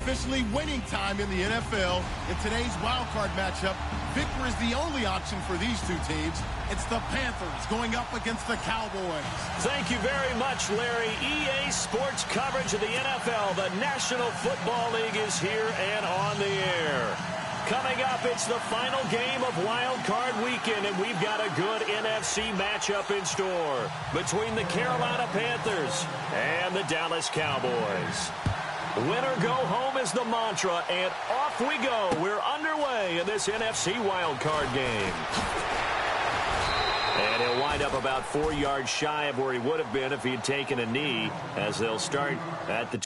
officially winning time in the NFL. In today's wild card matchup, victor is the only option for these two teams. It's the Panthers going up against the Cowboys. Thank you very much, Larry. EA Sports coverage of the NFL. The National Football League is here and on the air. Coming up, it's the final game of Wild Card Weekend, and we've got a good NFC matchup in store between the Carolina Panthers and the Dallas Cowboys. Winner go home is the mantra, and off we go. We're underway in this NFC Wild Card game. And he'll wind up about 4 yards shy of where he would have been if he had taken a knee, as they'll start at the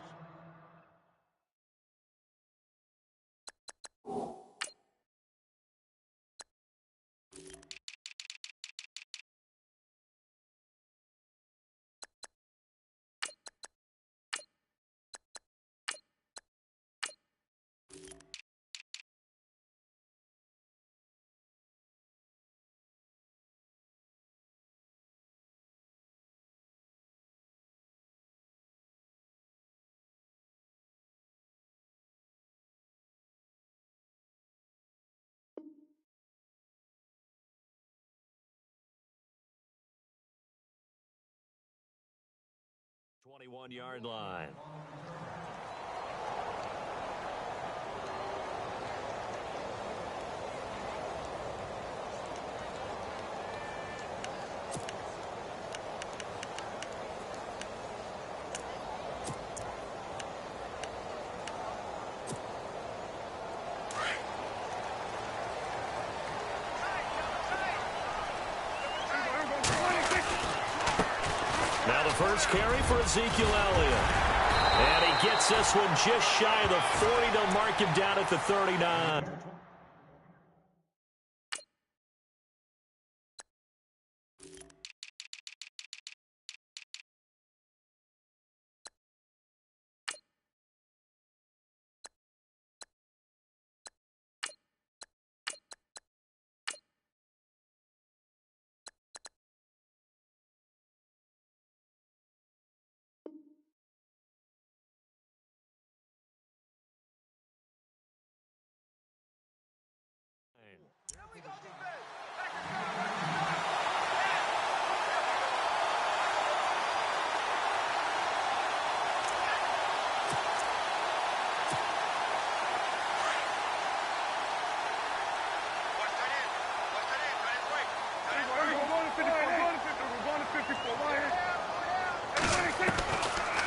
21-yard line. Now the first carry for Ezekiel Elliott. And he gets this one just shy of the 40. They'll mark him down at the 39.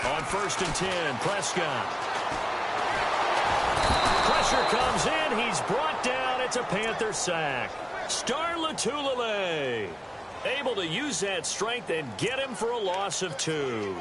On 1st and 10, Prescott. Pressure comes in. He's brought down. It's a Panther sack. Star Lotulelei able to use that strength and get him for a loss of 2.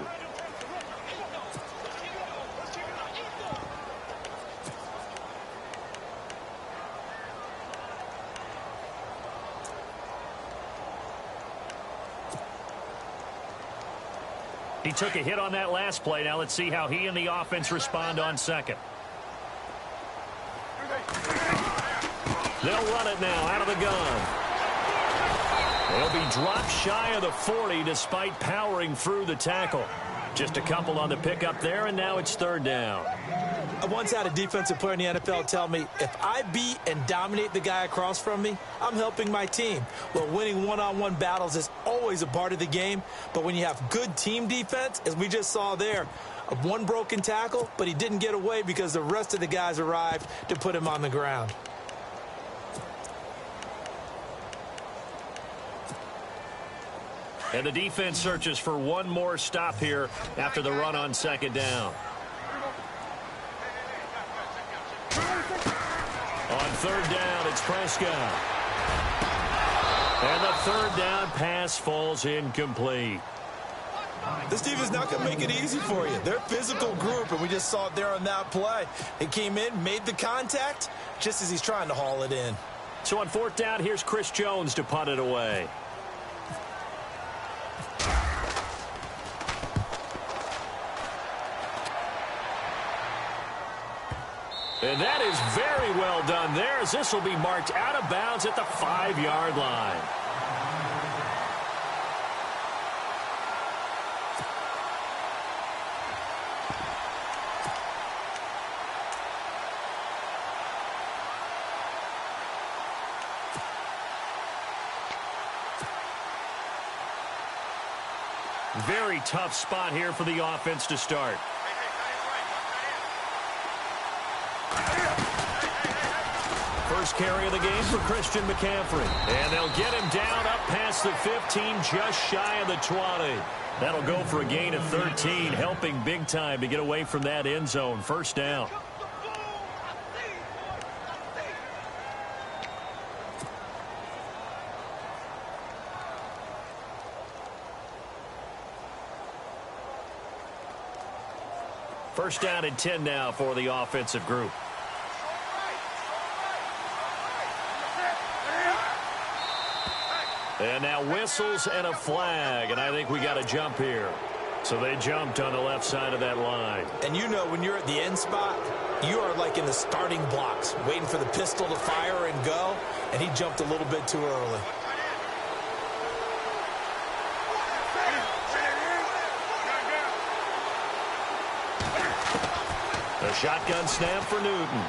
He took a hit on that last play. Now let's see how he and the offense respond on second. They'll run it now out of the gun. They'll be dropped shy of the 40 despite powering through the tackle. Just a couple on the pickup there, and now it's 3rd down. I once had a defensive player in the NFL tell me, if I beat and dominate the guy across from me, I'm helping my team. Well, winning one-on-one battles is always a part of the game, but when you have good team defense, as we just saw there, one broken tackle, but he didn't get away because the rest of the guys arrived to put him on the ground. And the defense searches for one more stop here after the run on 2nd down. On 3rd down, it's Prescott. And the 3rd down pass falls incomplete. This team is not going to make it easy for you. They're a physical group, and we just saw it there on that play. They came in, made the contact, just as he's trying to haul it in. So on 4th down, here's Chris Jones to punt it away. And that is very well done there, as this will be marked out of bounds at the 5-yard line. Very tough spot here for the offense to start. First carry of the game for Christian McCaffrey. And they'll get him down up past the 15, just shy of the 20. That'll go for a gain of 13, helping big time to get away from that end zone. First down. First down and 10 now for the offensive group. And now whistles and a flag, and I think we got a jump here. So they jumped on the left side of that line. And you know, when you're at the end spot, you are like in the starting blocks, waiting for the pistol to fire and go, and he jumped a little bit too early. A shotgun snap for Newton.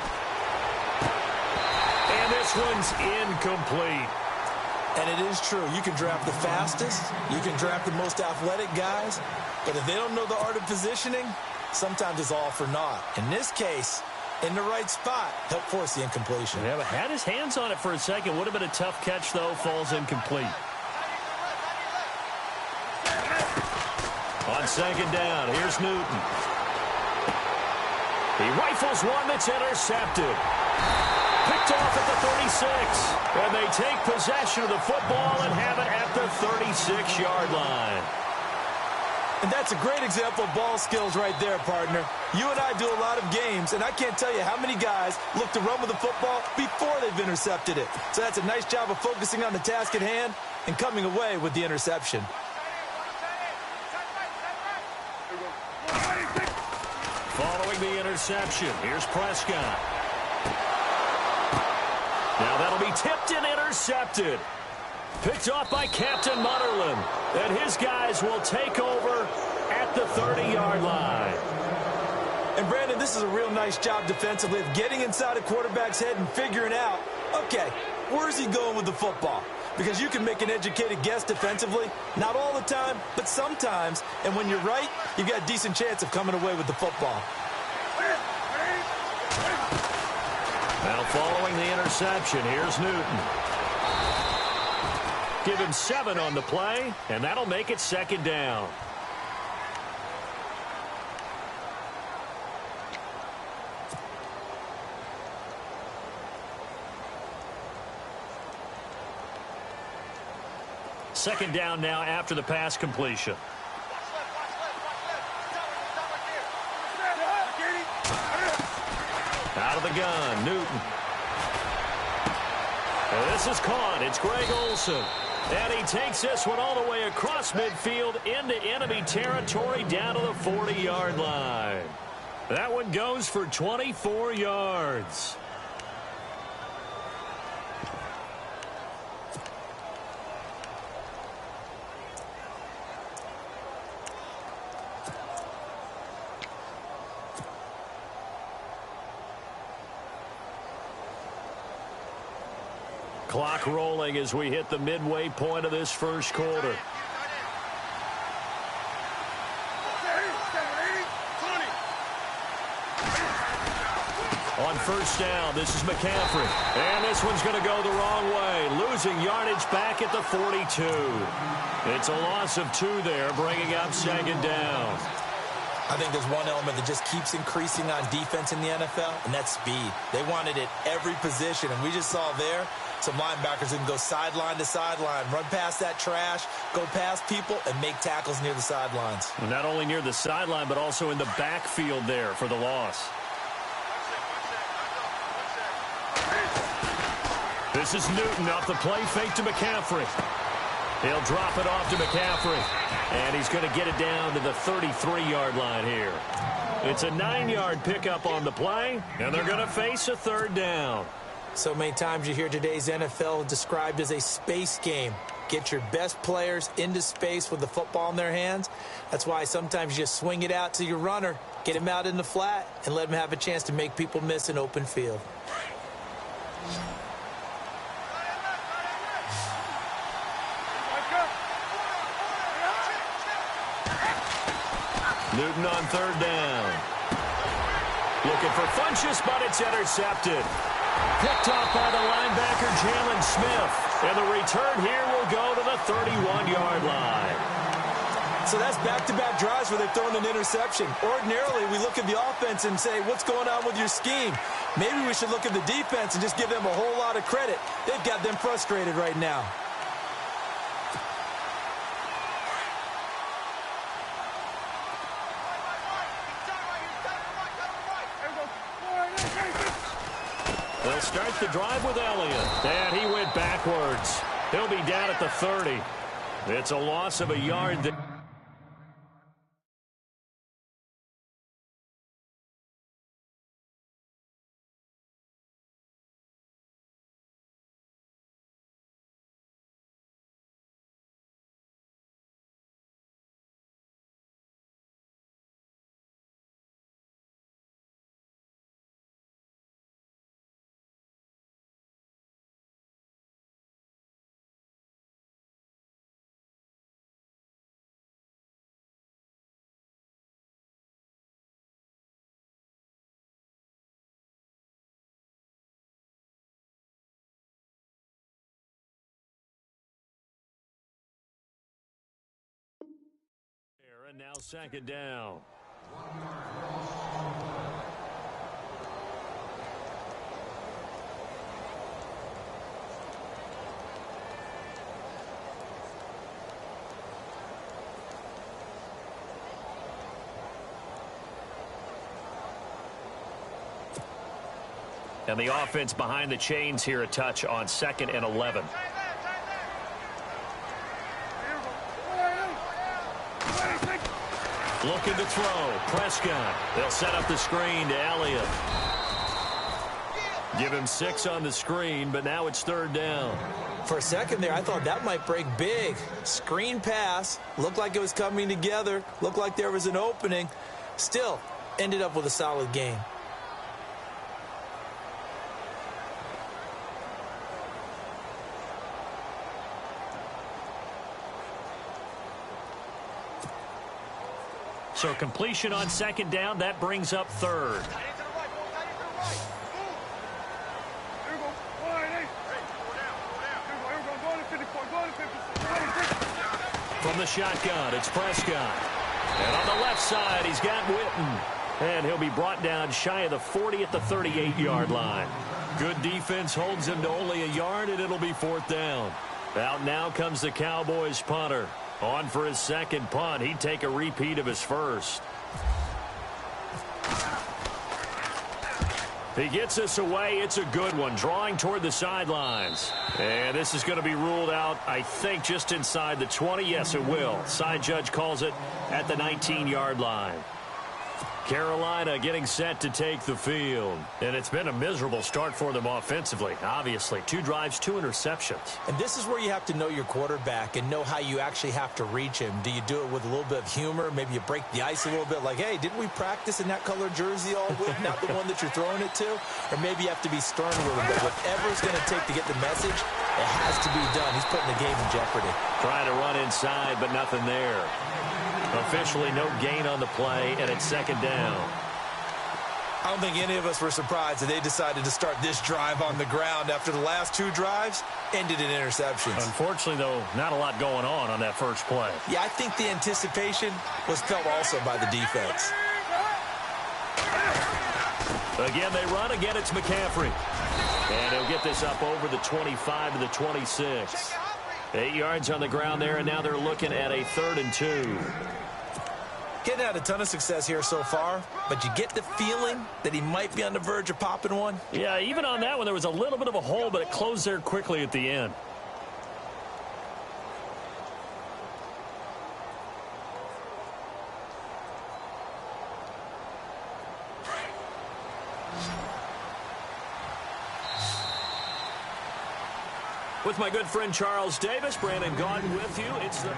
And this one's incomplete. And it is true. You can draft the fastest. You can draft the most athletic guys. But if they don't know the art of positioning, sometimes it's all for naught. In this case, in the right spot, helped force the incompletion. Yeah, but had his hands on it for a second. Would have been a tough catch, though. Falls incomplete. On second down, here's Newton. He rifles one that's intercepted. Picked off at the 36. And they take possession of the football and have it at the 36-yard line. And that's a great example of ball skills right there, partner. You and I do a lot of games, and I can't tell you how many guys look to run with the football before they've intercepted it. So that's a nice job of focusing on the task at hand and coming away with the interception. Following the interception, here's Prescott. Now that'll be tipped and intercepted. Picked off by Captain Mutterland. And his guys will take over at the 30-yard line. And, Brandon, this is a real nice job defensively of getting inside a quarterback's head and figuring out, okay, where's he going with the football? Because you can make an educated guess defensively, not all the time, but sometimes. And when you're right, you've got a decent chance of coming away with the football. Now following the interception, here's Newton. Give him 7 on the play, and that'll make it second down. Second down now after the pass completion. Out of the gun, Newton. And this is caught. It's Greg Olsen. And he takes this one all the way across midfield into enemy territory down to the 40-yard line. That one goes for 24 yards. Clock rolling as we hit the midway point of this first quarter. On first down, this is McCaffrey. And this one's going to go the wrong way. Losing yardage back at the 42. It's a loss of 2 there, bringing up second down. I think there's one element that just keeps increasing on defense in the NFL, and that's speed. They want it at every position, and we just saw there some linebackers who can go sideline to sideline, run past that trash, go past people, and make tackles near the sidelines. Well, not only near the sideline, but also in the backfield there for the loss. This is Newton off the play fake to McCaffrey. He'll drop it off to McCaffrey. And he's going to get it down to the 33-yard line here. It's a 9-yard pickup on the play, and they're going to face a third down. So many times you hear today's NFL described as a space game. Get your best players into space with the football in their hands. That's why sometimes you just swing it out to your runner, get him out in the flat, and let him have a chance to make people miss an open field. Newton on third down. Looking for Funchess, but it's intercepted. Picked off by the linebacker, Jalen Smith. And the return here will go to the 31-yard line. So that's back-to-back drives where they've thrown an interception. Ordinarily, we look at the offense and say, what's going on with your scheme? Maybe we should look at the defense and just give them a whole lot of credit. They've got them frustrated right now. They'll start the drive with Elliott. And he went backwards. He'll be down at the 30. It's a loss of a yard there. And now second down. And the offense behind the chains here a touch on 2nd and 11. Looking to throw. Prescott. They'll set up the screen to Elliott. Give him 6 on the screen, but now it's 3rd down. For a second there, I thought that might break big. Screen pass. Looked like it was coming together. Looked like there was an opening. Still, ended up with a solid game. So completion on 2nd down, that brings up 3rd. From the shotgun, it's Prescott. And on the left side, he's got Witten. And he'll be brought down shy of the 40 at the 38-yard line. Good defense holds him to only a yard, and it'll be 4th down. Out now comes the Cowboys punter. On for his 2nd punt. He'd take a repeat of his first. He gets us away. It's a good one. Drawing toward the sidelines. And this is going to be ruled out, I think, just inside the 20. Yes, it will. Side judge calls it at the 19-yard line. Carolina getting set to take the field. And it's been a miserable start for them offensively, obviously. 2 drives, 2 interceptions. And this is where you have to know your quarterback and know how you actually have to reach him. Do you do it with a little bit of humor? Maybe you break the ice a little bit like, hey, didn't we practice in that color jersey all week? Not the one that you're throwing it to? Or maybe you have to be stern with him. But whatever it's going to take to get the message, it has to be done. He's putting the game in jeopardy. Trying to run inside, but nothing there. Officially no gain on the play, and it's 2nd down. I don't think any of us were surprised that they decided to start this drive on the ground after the last 2 drives ended in interceptions. Unfortunately, though, not a lot going on that first play. Yeah, I think the anticipation was felt also by the defense. Again, they run. Again, it's McCaffrey. And he'll get this up over the 25 to the 26. 8 yards on the ground there, and now they're looking at a 3rd and 2. Getting had a ton of success here so far, but you get the feeling that he might be on the verge of popping one. Yeah, even on that one, there was a little bit of a hole, but it closed there quickly at the end. With my good friend Charles Davis, Brandon Gaudin with you. It's the...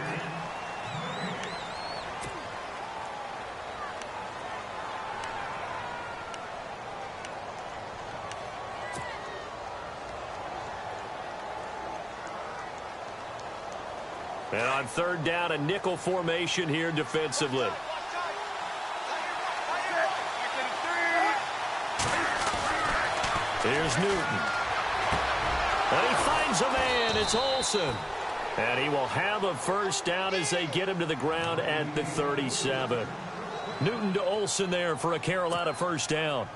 And on 3rd down, a nickel formation here defensively. Here's Newton. And he finds a man. It's Olsen. And he will have a first down as they get him to the ground at the 37. Newton to Olsen there for a Carolina first down.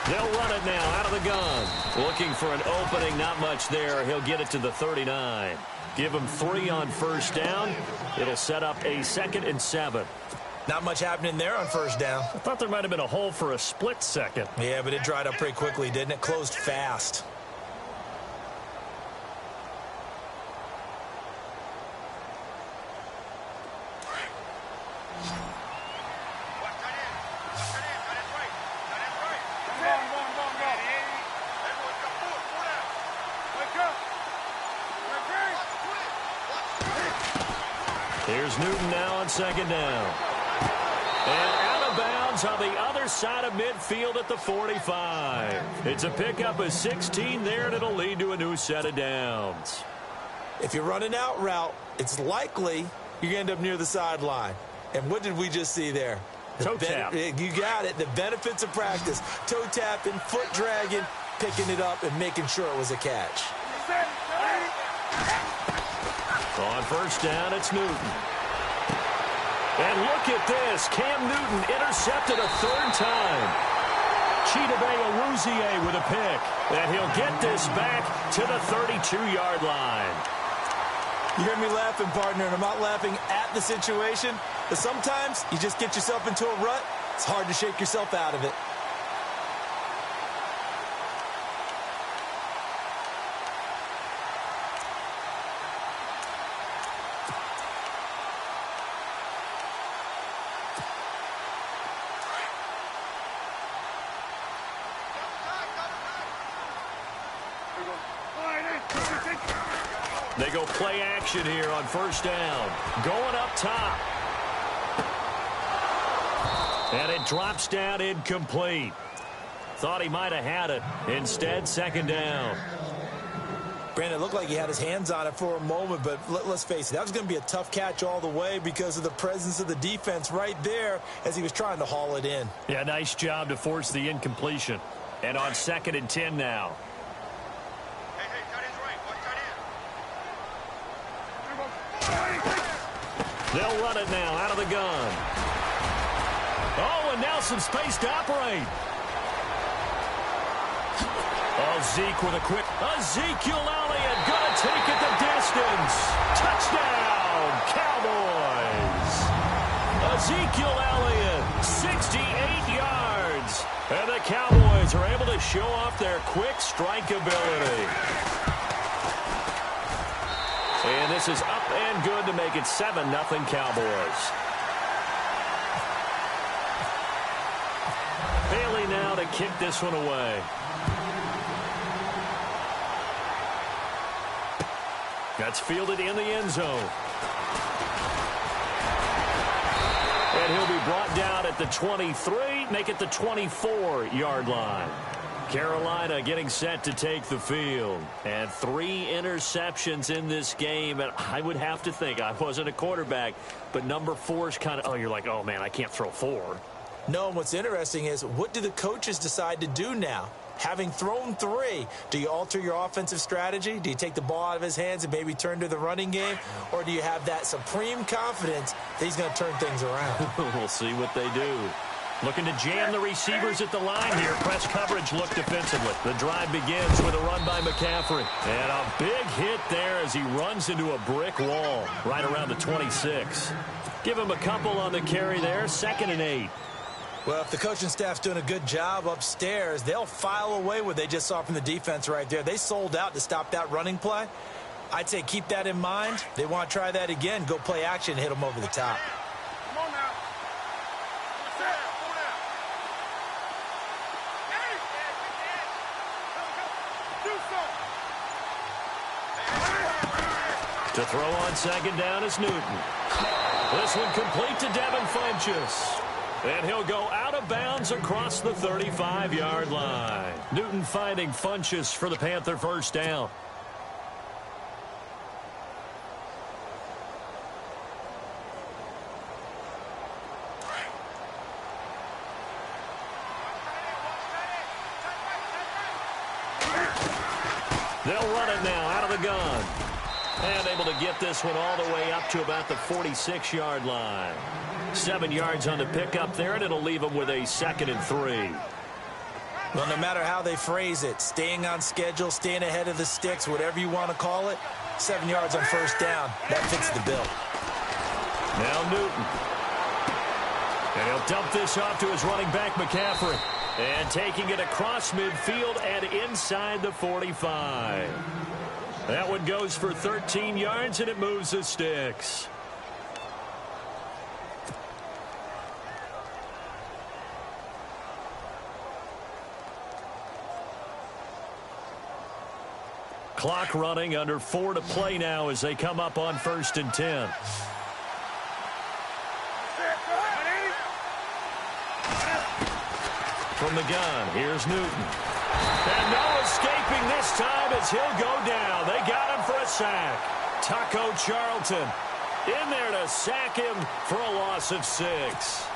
They'll run it now out of the gun. Looking for an opening, not much there. He'll get it to the 39. Give him 3 on first down. It'll set up a 2nd and 7. Not much happening there on first down. I thought there might have been a hole for a split second. Yeah, but it dried up pretty quickly, didn't it? Closed fast. Here's Newton now on 2nd down. And out of bounds on the other side of midfield at the 45. It's a pickup of 16 there, and it'll lead to a new set of downs. If you're running out route, it's likely you're going to end up near the sideline. And what did we just see there? Toe tap. You got it. The benefits of practice. Toe tapping, foot dragging, picking it up, and making sure it was a catch. On first down, it's Newton. And look at this. Cam Newton intercepted a 3rd time. Chidobe Awuzie with a pick. And he'll get this back to the 32-yard line. You hear me laughing, partner, and I'm not laughing at the situation. But sometimes you just get yourself into a rut. It's hard to shake yourself out of it. They go play action here on first down. Going up top. And it drops down incomplete. Thought he might have had it. Instead, 2nd down. Brandon, it looked like he had his hands on it for a moment, but let's face it, that was going to be a tough catch all the way because of the presence of the defense right there as he was trying to haul it in. Yeah, nice job to force the incompletion. And on 2nd and 10 now. They'll run it now out of the gun. Oh, and now some space to operate. Oh, Zeke with a quick. Ezekiel Elliott going to take it the distance. Touchdown, Cowboys. Ezekiel Elliott, 68 yards. And the Cowboys are able to show off their quick strike ability. And this is up and good to make it 7-0 Cowboys. Bailey now to kick this one away. That's fielded in the end zone. And he'll be brought down at the 23, make it the 24-yard line. Carolina getting set to take the field. And 3 interceptions in this game. And I would have to think, I wasn't a quarterback, but number 4 is kind of, oh, you're like, oh, man, I can't throw 4. No, and what's interesting is, what do the coaches decide to do now? Having thrown 3, do you alter your offensive strategy? Do you take the ball out of his hands and maybe turn to the running game? Or do you have that supreme confidence that he's going to turn things around? We'll see what they do. Looking to jam the receivers at the line here. Press coverage look defensively. The drive begins with a run by McCaffrey. And a big hit there as he runs into a brick wall right around the 26. Give him a couple on the carry there. 2nd and 8. Well, if the coaching staff's doing a good job upstairs, they'll file away what they just saw from the defense right there. They sold out to stop that running play. I'd say keep that in mind. They want to try that again. Go play action and hit them over the top. Come on now. To throw on 2nd down is Newton. This one complete to Devin Funchess. And he'll go out of bounds across the 35-yard line. Newton finding Funchess for the Panther first down. They'll run it now out of the gun. And able to get this one all the way up to about the 46-yard line. 7 yards on the pickup there, and it'll leave them with a 2nd and 3. Well, no matter how they phrase it, staying on schedule, staying ahead of the sticks, whatever you want to call it, 7 yards on first down, that fits the bill. Now Newton. And he'll dump this off to his running back, McCaffrey. And taking it across midfield and inside the 45. That one goes for 13 yards, and it moves the sticks. Clock running, under 4 to play now as they come up on 1st and 10. From the gun, here's Newton. And no escaping this time as he'll go down. They got him for a sack. Taco Charlton in there to sack him for a loss of 6.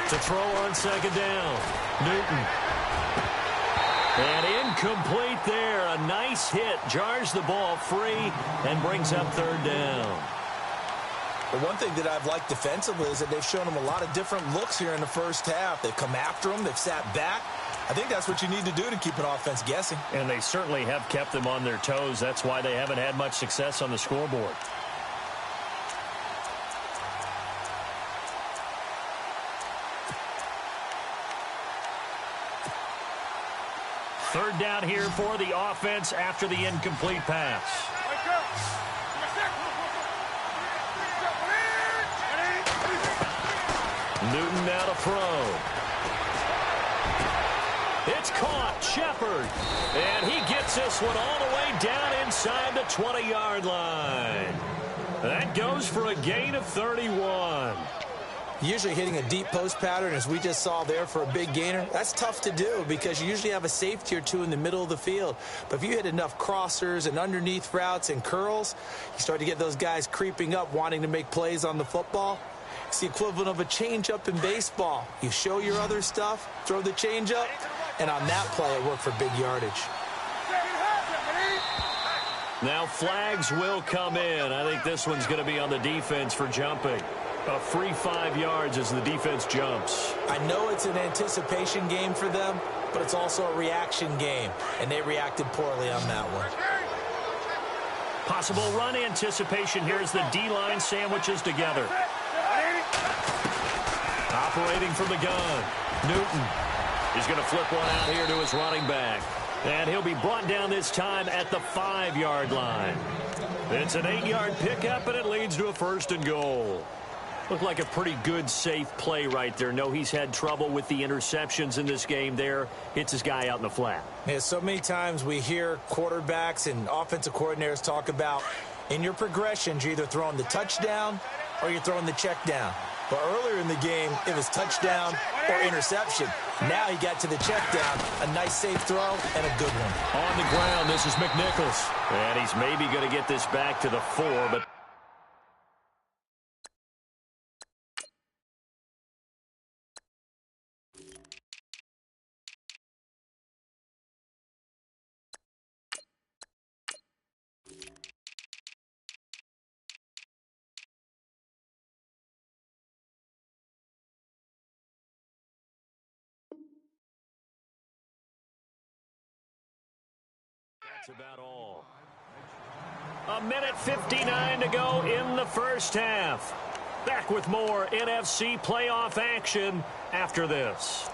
To throw on 2nd down. Newton. And incomplete there. A nice hit. Jars the ball free and brings up 3rd down. The one thing that I've liked defensively is that they've shown them a lot of different looks here in the first half. They've come after them. They've sat back. I think that's what you need to do to keep an offense guessing. And they certainly have kept them on their toes. That's why they haven't had much success on the scoreboard. Third down here for the offense after the incomplete pass. Newton now to throw. It's caught. Shepard. And he gets this one all the way down inside the 20-yard line. That goes for a gain of 31. Usually hitting a deep post pattern, as we just saw there, for a big gainer, that's tough to do because you usually have a safety or two in the middle of the field. But if you hit enough crossers and underneath routes and curls, you start to get those guys creeping up, wanting to make plays on the football. It's the equivalent of a changeup in baseball. You show your other stuff, throw the changeup, and on that play, it worked for big yardage. Now flags will come in. I think this one's going to be on the defense for jumping. A free 5 yards as the defense jumps. I know it's an anticipation game for them, but it's also a reaction game, and they reacted poorly on that one. Possible run anticipation here as the D-line sandwiches together. Operating from the gun. Newton is going to flip one out here to his running back. And he'll be brought down this time at the 5-yard line. It's an 8-yard pickup, and it leads to a 1st and goal. Looked like a pretty good, safe play right there. No, he's had trouble with the interceptions in this game there. Hits his guy out in the flat. Yeah, so many times we hear quarterbacks and offensive coordinators talk about, in your progressions, you're either throwing the touchdown or you're throwing the check down. But earlier in the game, it was touchdown or interception. Now he got to the check down. A nice, safe throw and a good one. On the ground, this is McNichols. And he's maybe going to get this back to the 4, but that's about all. A minute 59 to go in the first half. Back with more NFC playoff action after this.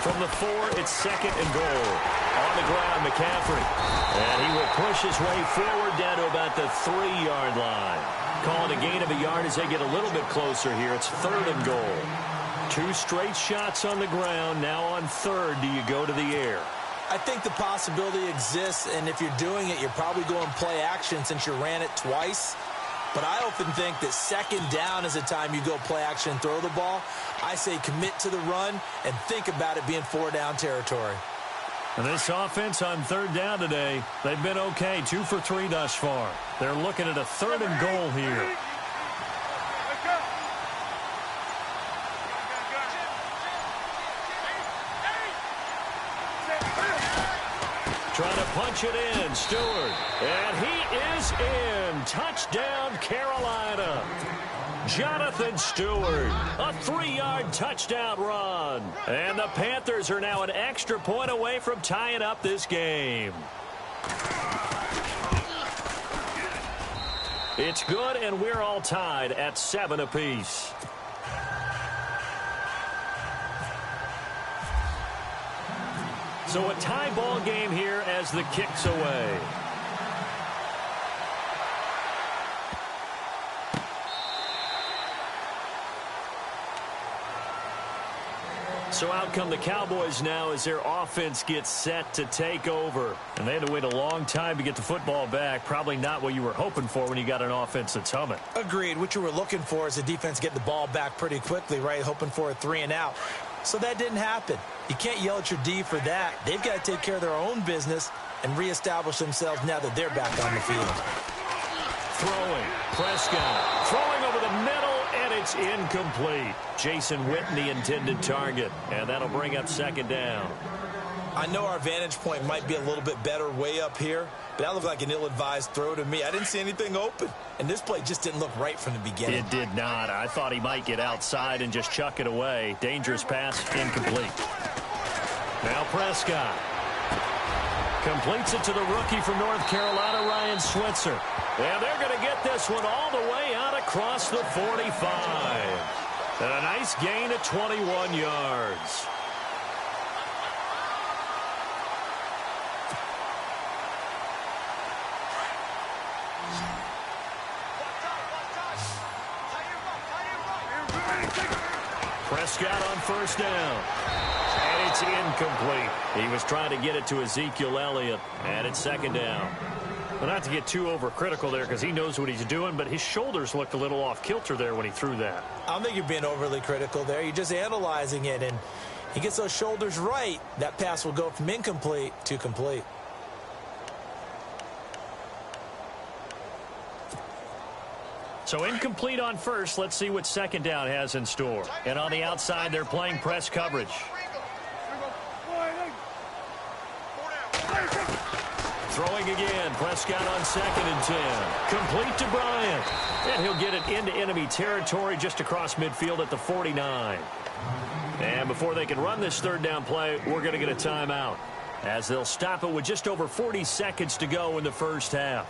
From the 4, it's 2nd and goal. On the ground, McCaffrey. And he will push his way forward down to about the 3-yard line. Calling a gain of a yard as they get a little bit closer here. It's 3rd and goal. 2 straight shots on the ground. Now on 3rd, do you go to the air? I think the possibility exists, and if you're doing it, you're probably going play action since you ran it twice. But I often think that 2nd down is the time you go play action and throw the ball. I say commit to the run and think about it being 4-down territory. And this offense on 3rd down today, they've been okay, 2 for 3 thus far. They're looking at a 3rd and goal here. Trying to punch it in, Stewart. And he is in. Touchdown, Carolina. Jonathan Stewart, a 3-yard touchdown run. And the Panthers are now an extra point away from tying up this game. It's good, and we're all tied at 7 apiece. So a tie ball game here as the kick's away. So out come the Cowboys now as their offense gets set to take over. And they had to wait a long time to get the football back. Probably not what you were hoping for when you got an offense that's humming. Agreed. What you were looking for is the defense get the ball back pretty quickly, right? Hoping for a 3-and-out. So that didn't happen. You can't yell at your D for that. They've got to take care of their own business and reestablish themselves now that they're back on the field. Throwing. Prescott. Throwing over the middle, and it's incomplete. Jason Witten, the intended target. And that'll bring up 2nd down. I know our vantage point might be a little bit better way up here, but that looked like an ill-advised throw to me. I didn't see anything open, and this play just didn't look right from the beginning. It did not. I thought he might get outside and just chuck it away. Dangerous pass, incomplete. Now Prescott completes it to the rookie from North Carolina, Ryan Switzer. And they're going to get this one all the way out across the 45. And a nice gain of 21 yards. Prescott on 1st down. And it's incomplete. He was trying to get it to Ezekiel Elliott. And it's 2nd down. Well, not to get too overcritical there because he knows what he's doing, but his shoulders looked a little off kilter there when he threw that. I don't think you're being overly critical there. You're just analyzing it, and he gets those shoulders right. That pass will go from incomplete to complete. So incomplete on 1st. Let's see what 2nd down has in store. And on the outside, they're playing press coverage. Throwing again. Prescott on 2nd and 10. Complete to Bryant. And he'll get it into enemy territory just across midfield at the 49. And before they can run this 3rd down play, we're going to get a timeout, as they'll stop it with just over 40 seconds to go in the 1st half.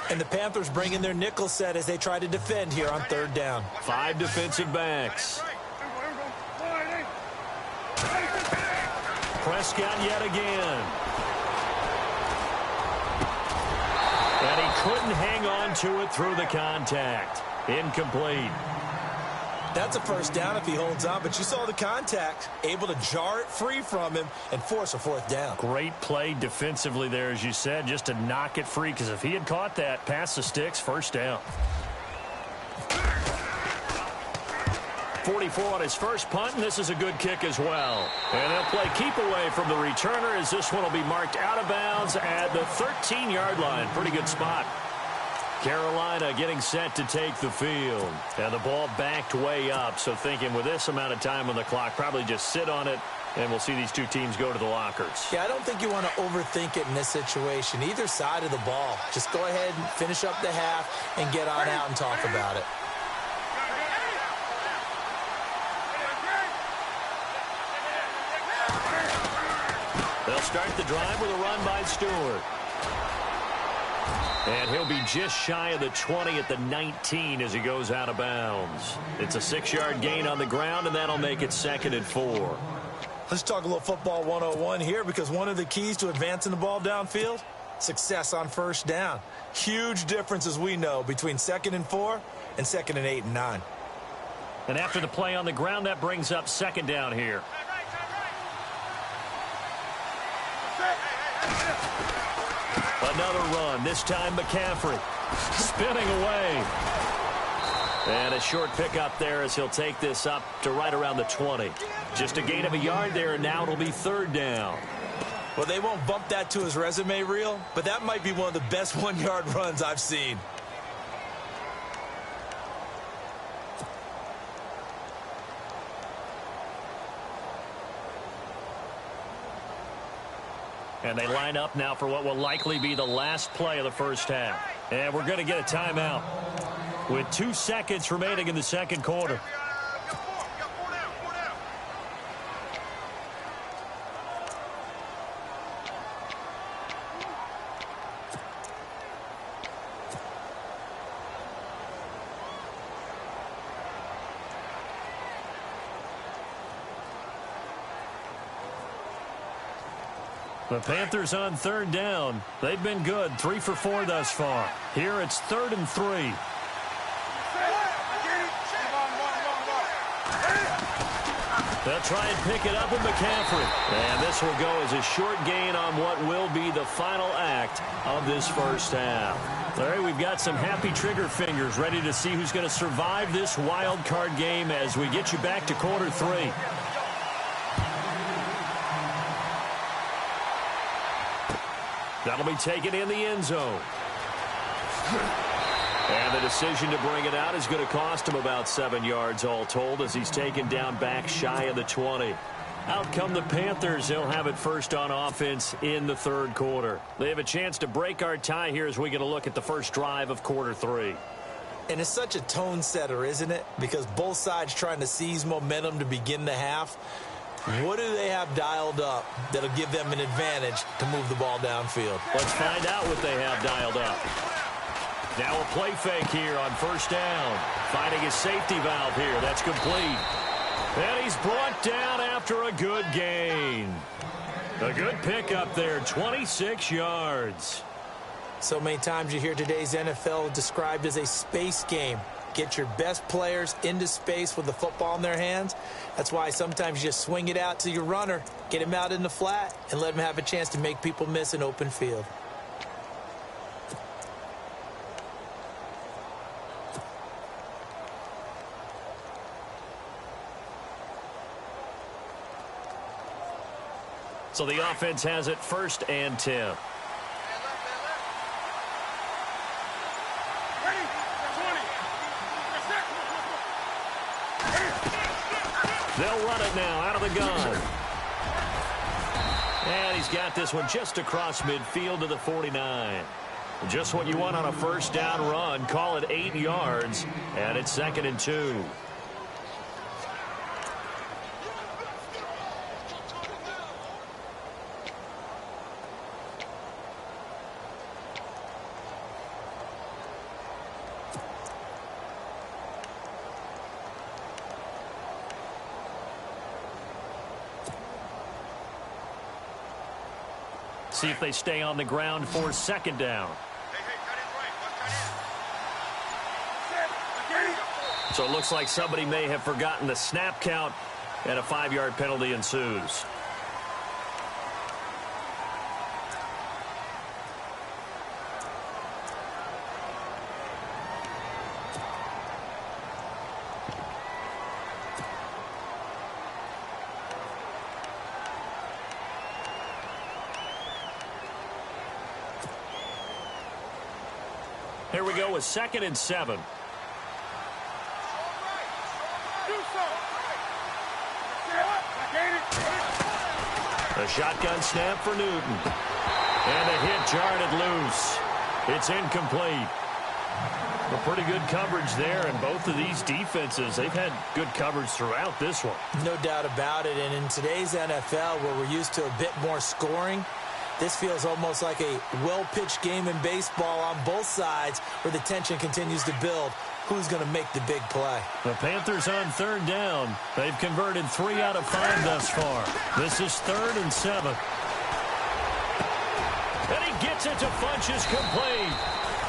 And the Panthers bring in their nickel set as they try to defend here on 3rd down. 5 defensive backs. Prescott yet again. And he couldn't hang on to it through the contact. Incomplete. That's a 1st down if he holds on, but you saw the contact, able to jar it free from him and force a 4th down. Great play defensively there, as you said, just to knock it free, because if he had caught that, past the sticks, 1st down. 44 on his first punt, and this is a good kick as well. And they'll play keep away from the returner, as this one will be marked out of bounds at the 13-yard line. Pretty good spot. Carolina getting set to take the field. And the ball backed way up, so thinking with this amount of time on the clock, probably just sit on it, and we'll see these two teams go to the lockers. Yeah, I don't think you want to overthink it in this situation. Either side of the ball. Just go ahead and finish up the half and get on out and talk about it. They'll start the drive with a run by Stewart. And he'll be just shy of the 20 at the 19 as he goes out of bounds. It's a 6-yard gain on the ground, and that'll make it 2nd and 4. Let's talk a little football 101 here, because one of the keys to advancing the ball downfield, success on first down. Huge difference, as we know, between 2nd and 4 and 2nd and 8 and 9. And after the play on the ground, that brings up 2nd down here. Another run, this time McCaffrey spinning away. And a short pickup there as he'll take this up to right around the 20. Just a gain of a yard there, and now it'll be 3rd down. Well, they won't bump that to his resume reel, but that might be one of the best 1-yard runs I've seen. And they line up now for what will likely be the last play of the first half. And we're going to get a timeout with 2 seconds remaining in the second quarter. The Panthers on 3rd down. They've been good, 3 for 4 thus far. Here it's 3rd and 3. They'll try and pick it up with McCaffrey. And this will go as a short gain on what will be the final act of this first half. Larry, we've got some happy trigger fingers ready to see who's going to survive this wild card game as we get you back to quarter 3. That'll be taken in the end zone. And the decision to bring it out is going to cost him about 7 yards all told as he's taken down back shy of the 20. Out come the Panthers. They'll have it first on offense in the 3rd quarter. They have a chance to break our tie here as we get a look at the first drive of quarter 3. And it's such a tone setter, isn't it? Because both sides trying to seize momentum to begin the half. What do they have dialed up that'll give them an advantage to move the ball downfield? Let's find out what they have dialed up. Now a play fake here on first down. Finding his safety valve here. That's complete. And he's brought down after a good gain. A good pickup there, 26 yards. So many times you hear today's NFL described as a space game. Get your best players into space with the football in their hands. That's why sometimes you just swing it out to your runner, get him out in the flat, and let him have a chance to make people miss an open field. So the offense has it 1st and 10. They'll run it now out of the gun. And he's got this one just across midfield to the 49. Just what you want on a first down run. Call it 8 yards, and it's 2nd and 2. See if they stay on the ground for 2nd down. So it looks like somebody may have forgotten the snap count, and a 5-yard penalty ensues. Here we go with 2nd and 7. A shotgun snap for Newton. And a hit jarred it loose. It's incomplete. Well, pretty good coverage there, and both of these defenses, they've had good coverage throughout this one. No doubt about it, and in today's NFL, where we're used to a bit more scoring, this feels almost like a well-pitched game in baseball on both sides where the tension continues to build. Who's going to make the big play? The Panthers on third down. They've converted 3 out of 5 thus far. This is 3rd and 7. And he gets it to Funchess complete.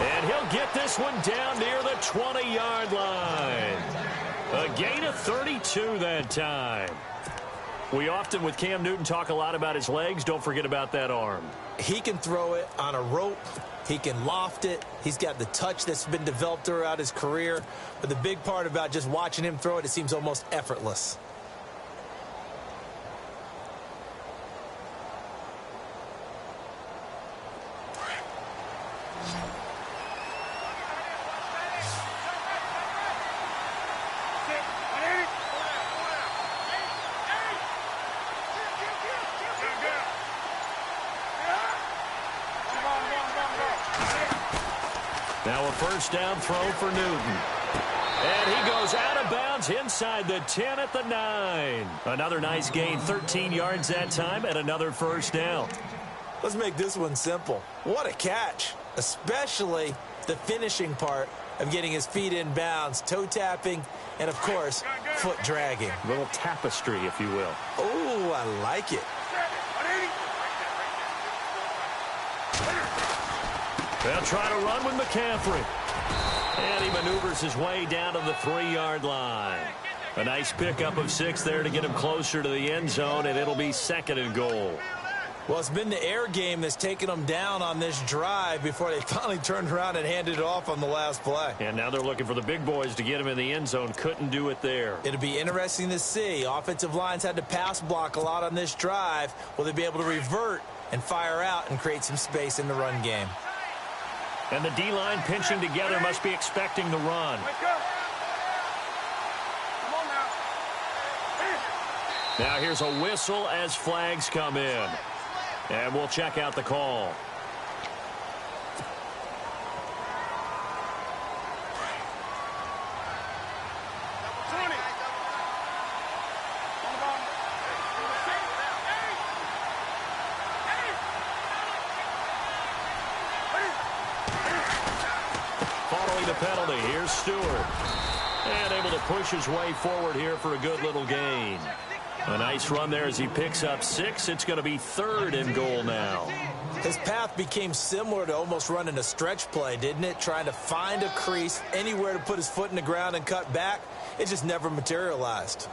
And he'll get this one down near the 20-yard line. A gain of 32 that time. We often, with Cam Newton, talk a lot about his legs. Don't forget about that arm. He can throw it on a rope. He can loft it. He's got the touch that's been developed throughout his career. But the big part about just watching him throw it, it seems almost effortless. Now a first down throw for Newton. And he goes out of bounds inside the 10 at the 9. Another nice gain, 13 yards that time, and another first down. Let's make this one simple. What a catch, especially the finishing part of getting his feet in bounds, toe tapping, and, of course, foot dragging. A little tapestry, if you will. Oh, I like it. They'll try to run with McCaffrey. And he maneuvers his way down to the 3-yard line. A nice pickup of 6 there to get him closer to the end zone, and it'll be 2nd and goal. Well, it's been the air game that's taken them down on this drive before they finally turned around and handed it off on the last play. And now they're looking for the big boys to get him in the end zone. Couldn't do it there. It'll be interesting to see. Offensive lines had to pass block a lot on this drive. Will they be able to revert and fire out and create some space in the run game? And the D-line pinching together must be expecting the run. Now here's a whistle as flags come in. And we'll check out the call. Following the penalty, here's Stewart. And able to push his way forward here for a good little gain. A nice run there as he picks up 6. It's going to be 3rd and goal now. His path became similar to almost running a stretch play, didn't it? Trying to find a crease, anywhere to put his foot in the ground and cut back. It just never materialized.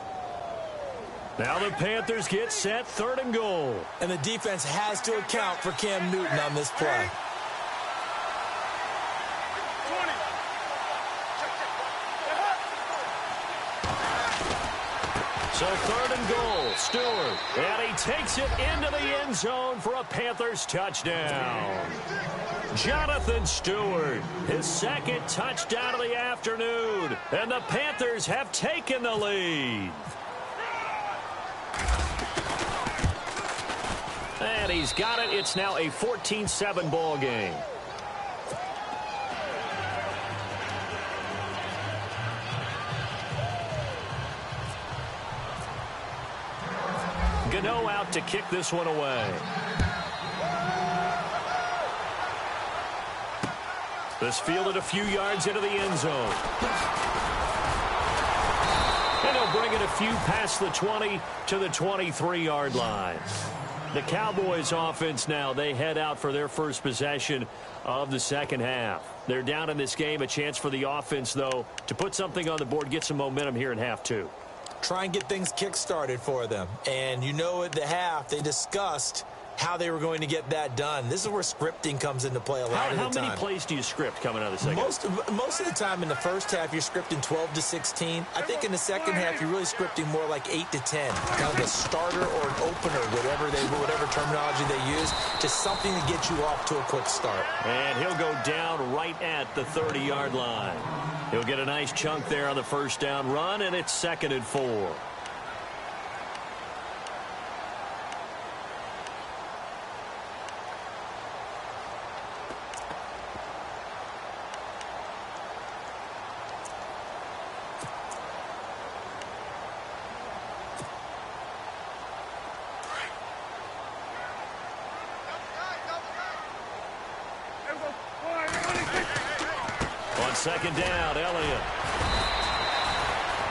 Now the Panthers get set, 3rd and goal. And the defense has to account for Cam Newton on this play. So 3rd and goal, Stewart. And he takes it into the end zone for a Panthers touchdown. Jonathan Stewart, his 2nd touchdown of the afternoon. And the Panthers have taken the lead. And he's got it. It's now a 14-7 ball game. Gano out to kick this one away. This fielded a few yards into the end zone. And he'll bring it a few past the 20 to the 23-yard line. The Cowboys offense now, they head out for their first possession of the second half. They're down in this game. A chance for the offense, though, to put something on the board, get some momentum here in half 2. Try and get things kick-started for them. And you know at the half, they discussed how they were going to get that done. This is where scripting comes into play a lot of the time. How many plays do you script coming out of the second? Most of the time in the first half, you're scripting 12 to 16. I think in the second half, you're really scripting more like 8 to 10. Kind of a starter or an opener, whatever terminology they use. Just something to get you off to a quick start. And he'll go down right at the 30-yard line. He'll get a nice chunk there on the first down run, and it's 2nd and 4. On second down, Elliott.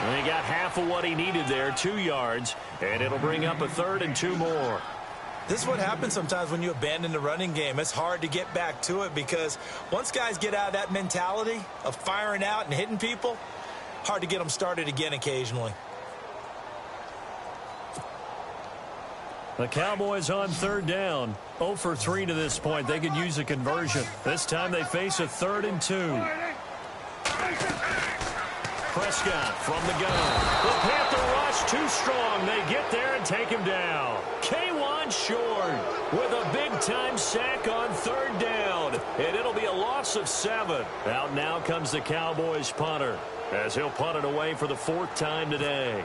And he got half of what he needed there, 2 yards, and it'll bring up a 3rd and 2 more. This is what happens sometimes when you abandon the running game. It's hard to get back to it because once guys get out of that mentality of firing out and hitting people, hard to get them started again occasionally. The Cowboys on 3rd down. 0 for 3 to this point. They could use a conversion. This time they face a 3rd and 2. Prescott from the gun. The Panther rush too strong. They get there and take him down. K1 short with a big-time sack on 3rd down. And it'll be a loss of 7. Out now comes the Cowboys punter as he'll punt it away for the 4th time today.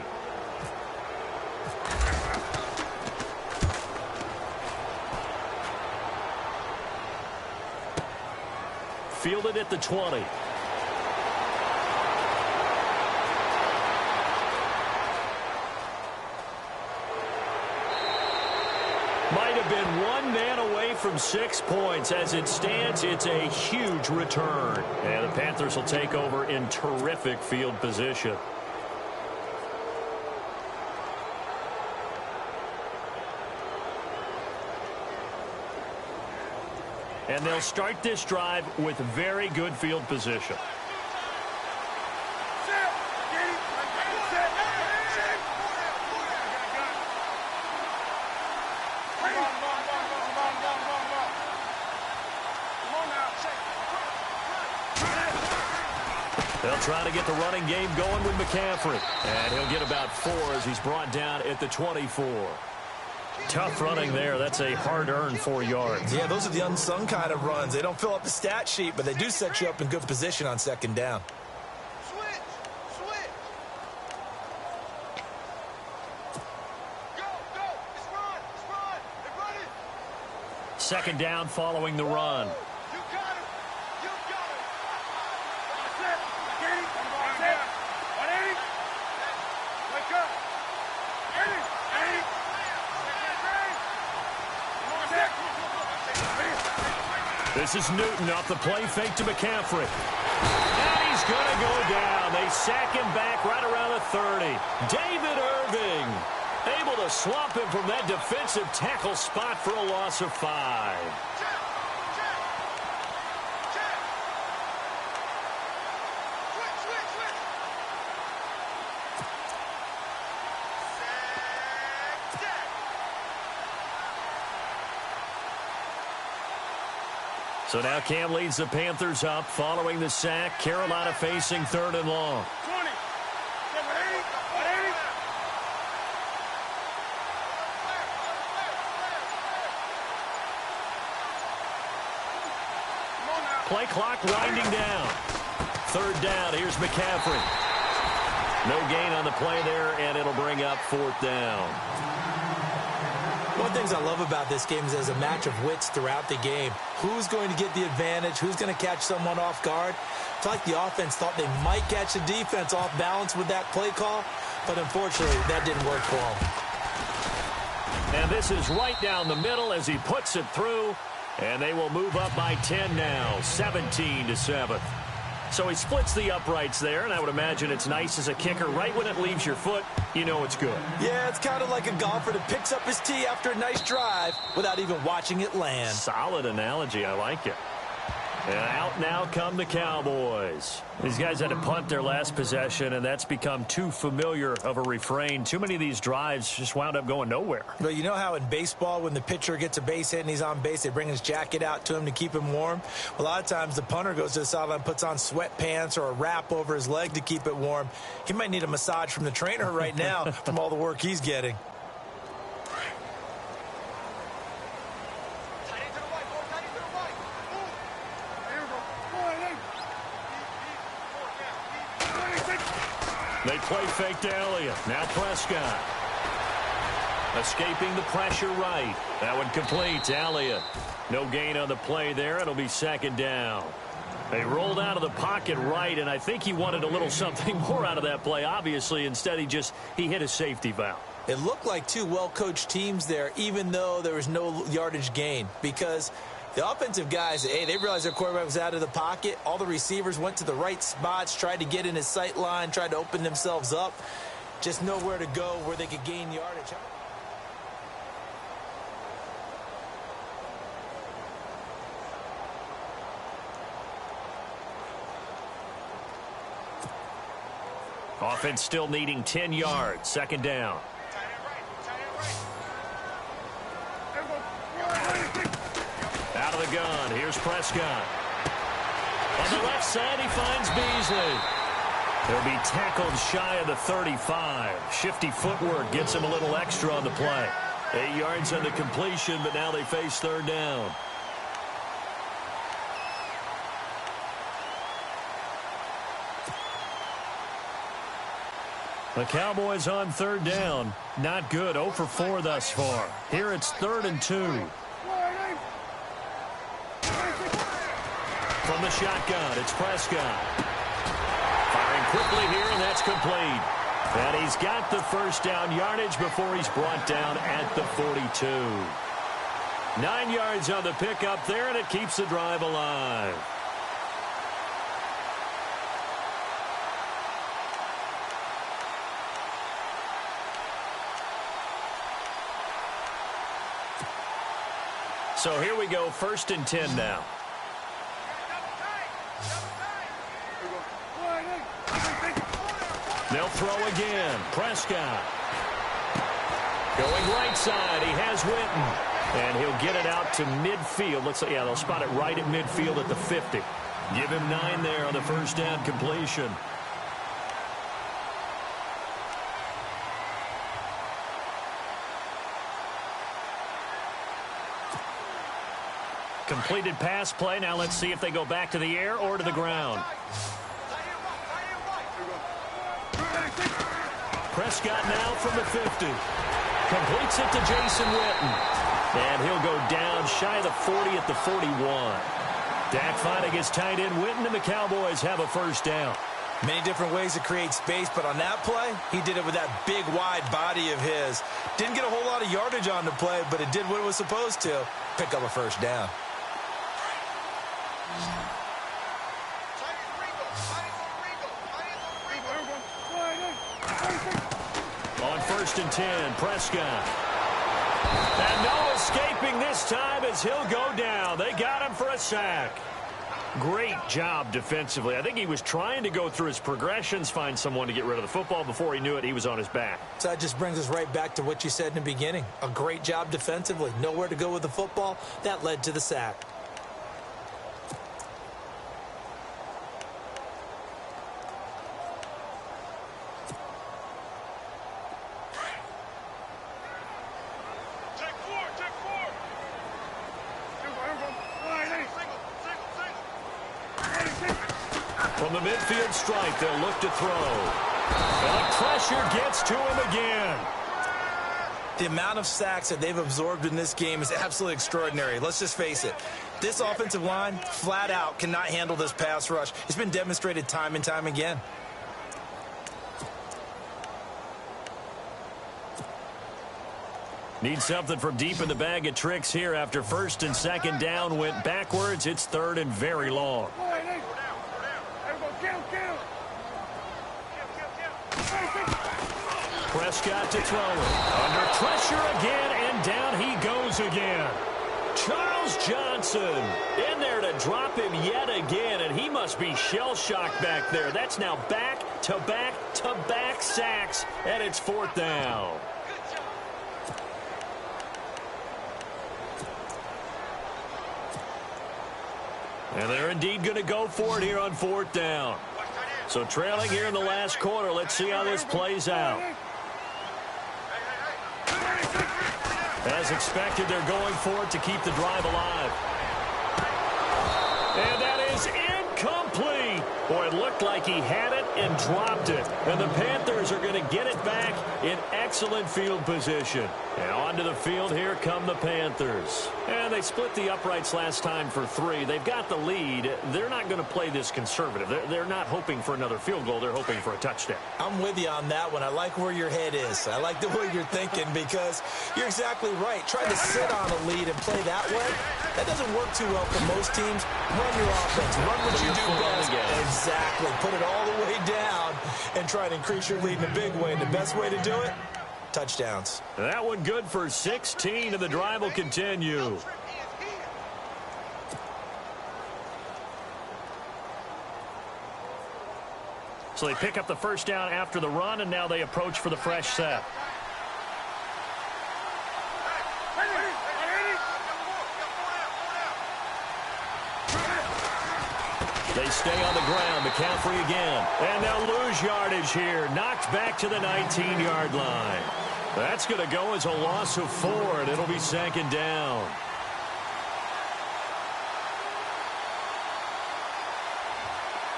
Fielded at the 20. Might have been one man away from 6 points. As it stands, it's a huge return. And the Panthers will take over in terrific field position. And they'll start this drive with very good field position. They'll try to get the running game going with McCaffrey. And he'll get about 4 as he's brought down at the 24. Tough running there. That's a hard-earned 4 yards. Yeah, those are the unsung kind of runs. They don't fill up the stat sheet, but they do set you up in good position on 2nd down. Second down following the run. This is Newton off the play fake to McCaffrey. And he's going to go down. They sack him back right around the 30. David Irving able to swamp him from that defensive tackle spot for a loss of 5. So now Cam leads the Panthers up following the sack. Carolina facing 3rd and long. Play clock winding down. 3rd down. Here's McCaffrey. No gain on the play there, and it'll bring up 4th down. One of the things I love about this game is there's a match of wits throughout the game. Who's going to get the advantage? Who's going to catch someone off guard? It's like the offense thought they might catch the defense off balance with that play call, but unfortunately that didn't work for them. And this is right down the middle as he puts it through, and they will move up by 10 now, 17-7. So he splits the uprights there, and I would imagine it's nice as a kicker. Right when it leaves your foot, you know it's good. Yeah, it's kind of like a golfer that picks up his tee after a nice drive without even watching it land. Solid analogy. I like it. And out now come the Cowboys. These guys had to punt their last possession, and that's become too familiar of a refrain. Too many of these drives just wound up going nowhere. But you know how in baseball, when the pitcher gets a base hit and he's on base, they bring his jacket out to him to keep him warm? A lot of times the punter goes to the sideline, puts on sweatpants or a wrap over his leg to keep it warm. He might need a massage from the trainer right now from all the work he's getting. They play fake to Elliott. Now Prescott. Escaping the pressure right. That one complete to Elliott. No gain on the play there. It'll be 2nd down. They rolled out of the pocket right, and I think he wanted a little something more out of that play. Obviously, instead he hit a safety valve. It looked like two well-coached teams there, even though there was no yardage gain, because The offensive guys, hey, they realized their quarterback was out of the pocket. All the receivers went to the right spots, tried to get in his sight line, tried to open themselves up. Just know where to go, where they could gain yardage. Offense still needing 10 yards. Second down. Out of the gun. Here's Prescott. On the left side, he finds Beasley. He'll be tackled shy of the 35. Shifty footwork gets him a little extra on the play. 8 yards on the completion, but now they face third down. The Cowboys on third down. Not good. 0 for 4 thus far. Here it's 3rd and 2. From the shotgun, it's Prescott. Firing quickly here, and that's complete. And he's got the first down yardage before he's brought down at the 42. 9 yards on the pickup there, and it keeps the drive alive. So here we go, 1st and 10 now. They'll throw again. Prescott. Going right side. He has Witten. And he'll get it out to midfield. Looks like, yeah, they'll spot it right at midfield at the 50. Give him 9 there on the first down completion. Completed pass play. Now let's see if they go back to the air or to the ground. Prescott now from the 50. Completes it to Jason Witten. And he'll go down shy of the 40 at the 41. Dak finding his tight end Witten, and the Cowboys have a first down. Many different ways to create space, but on that play, he did it with that big, wide body of his. Didn't get a whole lot of yardage on the play, but it did what it was supposed to. Pick up a first down. On 1st and 10, Prescott. And no escaping this time as he'll go down. They got him for a sack. Great job defensively. I think he was trying to go through his progressions, find someone to get rid of the football. Before he knew it, he was on his back. So that just brings us right back to what you said in the beginning. A great job defensively. Nowhere to go with the football. That led to the sack. From the midfield stripe, they'll look to throw. And pressure gets to him again. The amount of sacks that they've absorbed in this game is absolutely extraordinary. Let's just face it. This offensive line, flat out, cannot handle this pass rush. It's been demonstrated time and time again. Need something from deep in the bag of tricks here after 1st and 2nd down went backwards. It's 3rd and very long. Prescott to throw it. Under pressure again, and down he goes again. Charles Johnson in there to drop him yet again, and he must be shell-shocked back there. That's now back-to-back-to-back sacks, and it's 4th down. And they're indeed going to go for it here on 4th down. So trailing here in the last quarter, let's see how this plays out. As expected, they're going for it to keep the drive alive. And that is incomplete. Boy, it looked like he had it and dropped it. And the Panthers are going to get it back in excellent field position. And onto the field, here come the Panthers. And they split the uprights last time for 3. They've got the lead. They're not going to play this conservative. They're not hoping for another field goal. They're hoping for a touchdown. I'm with you on that one. I like where your head is. I like the way you're thinking because you're exactly right. Trying to sit on a lead and play that way, That doesn't work too well for most teams. Run your offense. Run what you do best. Exactly. Put it all the way down and try to increase your lead in a big way. And the best way to do it, touchdowns. That one good for 16, and the drive will continue. So they pick up the first down after the run, and now they approach for the fresh set. They stay on the ground. McCaffrey again. And they'll lose yardage here. Knocked back to the 19-yard line. That's going to go as a loss of 4, and it'll be second down.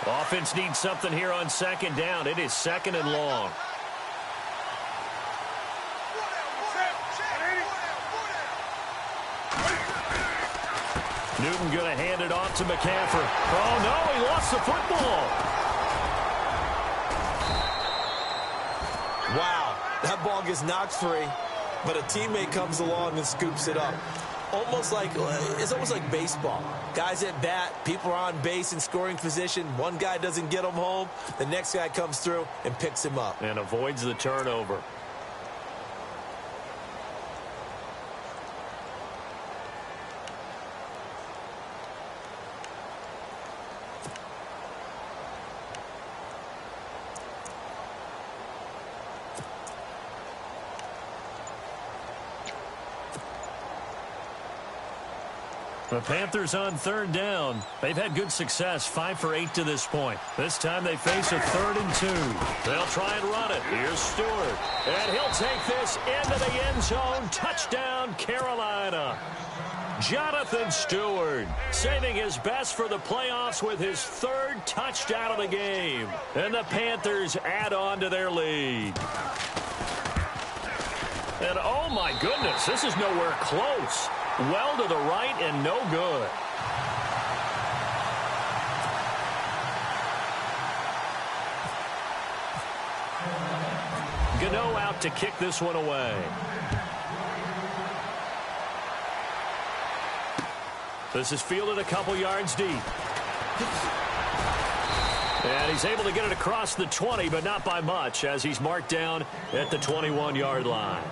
Offense needs something here on second down. It is second and long. Newton going to hand it off to McCaffrey. Oh, no, he lost the football. Wow, that ball gets knocked free, but a teammate comes along and scoops it up. It's almost like baseball. Guys at bat, people are on base in scoring position. One guy doesn't get him home. The next guy comes through and picks him up. And avoids the turnover. The Panthers on third down. They've had good success, 5 for 8 to this point. This time they face a 3rd and 2. They'll try and run it. Here's Stewart. And he'll take this into the end zone. Touchdown, Carolina. Jonathan Stewart saving his best for the playoffs with his 3rd touchdown of the game. And the Panthers add on to their lead. And oh my goodness, this is nowhere close. Well to the right and no good. Gano out to kick this one away. This is fielded a couple yards deep. And he's able to get it across the 20, but not by much, as he's marked down at the 21-yard line.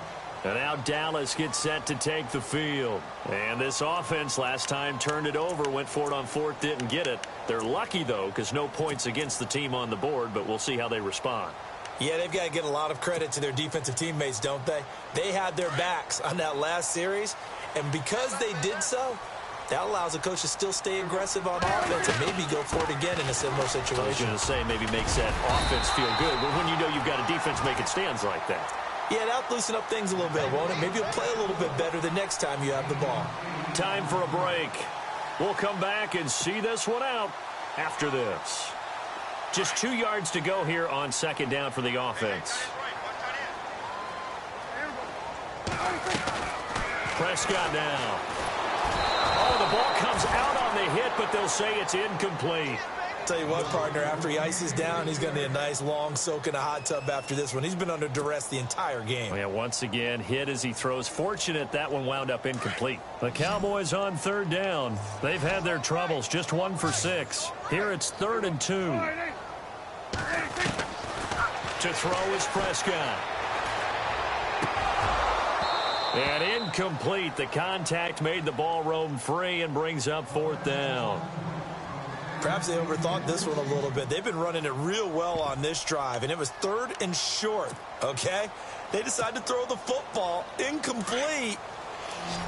And now Dallas gets set to take the field. And this offense last time turned it over, went for it on 4th, didn't get it. They're lucky, though, because no points against the team on the board, but we'll see how they respond. Yeah, they've got to get a lot of credit to their defensive teammates, don't they? They had their backs on that last series, and because they did so, that allows the coach to still stay aggressive on offense and maybe go for it again in a similar situation. I was going to say maybe makes that offense feel good, but when you know you've got a defense making stands like that. Yeah, that'll loosen up things a little bit, won't it? Maybe you'll play a little bit better the next time you have the ball. Time for a break. We'll come back and see this one out after this. Just 2 yards to go here on second down for the offense. Prescott now. Oh, the ball comes out on the hit, but they'll say it's incomplete. Tell you what, partner, after he ices down, he's going to need a nice long soak in a hot tub after this one. He's been under duress the entire game. Yeah, once again, hit as he throws. Fortunate that one wound up incomplete. The Cowboys on third down. They've had their troubles, just 1 for 6. Here it's 3rd and 2. To throw is Prescott. And incomplete. The contact made the ball roam free and brings up 4th down. Perhaps they overthought this one a little bit. They've been running it real well on this drive, and it was 3rd and short, okay? They decided to throw the football incomplete.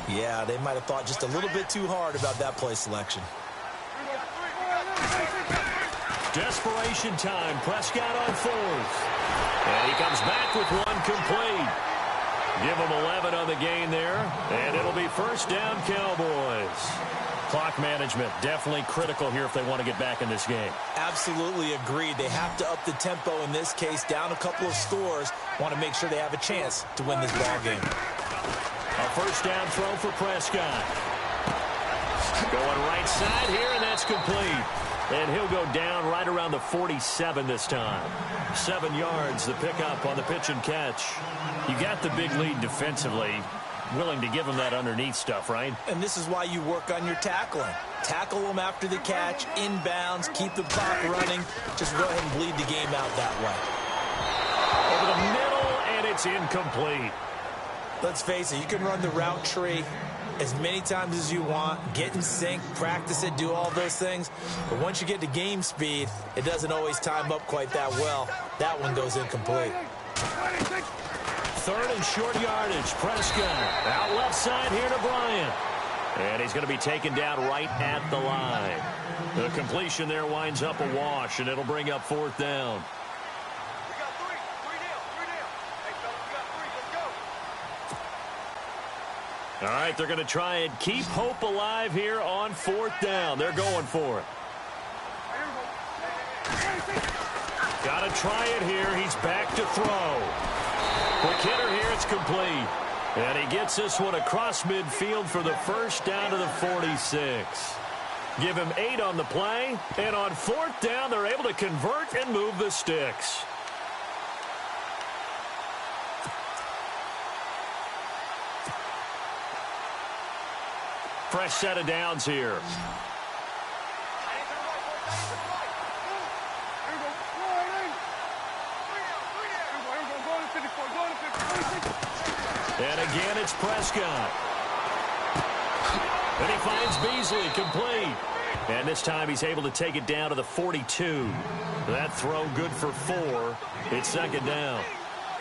Yeah, they might have thought just a little bit too hard about that play selection. Desperation time. Prescott on 4th. And he comes back with one complete. Give him 11 on the gain there, and it'll be first down, Cowboys. Clock management definitely critical here if they want to get back in this game. Absolutely agreed. They have to up the tempo in this case, down a couple of scores. Want to make sure they have a chance to win this ball game. A first down throw for Prescott. Going right side here, and that's complete. And he'll go down right around the 47 this time. 7 yards, the pickup on the pitch and catch. You got the big lead defensively. willing to give him that underneath stuff, right? And this is why you work on your tackling. Tackle them after the catch, inbounds, keep the clock running. Just go ahead and bleed the game out that way. Over the middle, and it's incomplete. Let's face it, you can run the route tree as many times as you want, get in sync, practice it, do all those things. But once you get to game speed, it doesn't always time up quite that well. That one goes incomplete. Third and short yardage. Prescott out left side here to Bryant. And he's going to be taken down right at the line. The completion there winds up a wash, and it'll bring up fourth down. We got three. Three down. Hey, fellas, we got three. Let's go. All right, they're going to try and keep hope alive here on fourth down. They're going for it. Got to try it here. He's back to throw. Quick hitter here. It's complete. And he gets this one across midfield for the first down to the 46. Give him 8 on the play. And on fourth down, they're able to convert and move the sticks. Fresh set of downs here. And again, it's Prescott. And he finds Beasley, complete. And this time he's able to take it down to the 42. That throw good for 4. It's second down.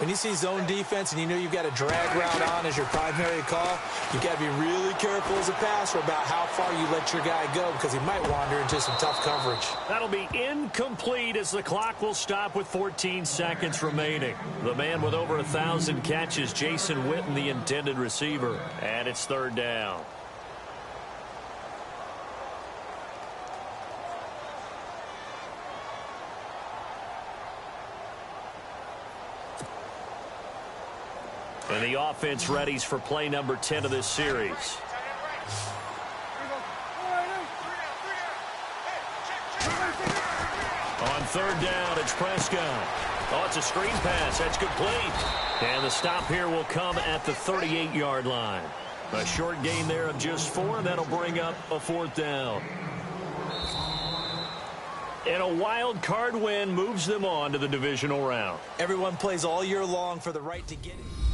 When you see zone defense and you know you've got a drag route on as your primary call, you've got to be really careful as a passer about how far you let your guy go because he might wander into some tough coverage. That'll be incomplete as the clock will stop with 14 seconds remaining. The man with over 1,000 catches, Jason Witten, the intended receiver. And it's third down. And the offense readies for play number 10 of this series. On third down, it's Prescott. Oh, it's a screen pass. That's complete. And the stop here will come at the 38-yard line. A short gain there of just 4, and that'll bring up a fourth down. And a wild card win moves them on to the divisional round. Everyone plays all year long for the right to get it.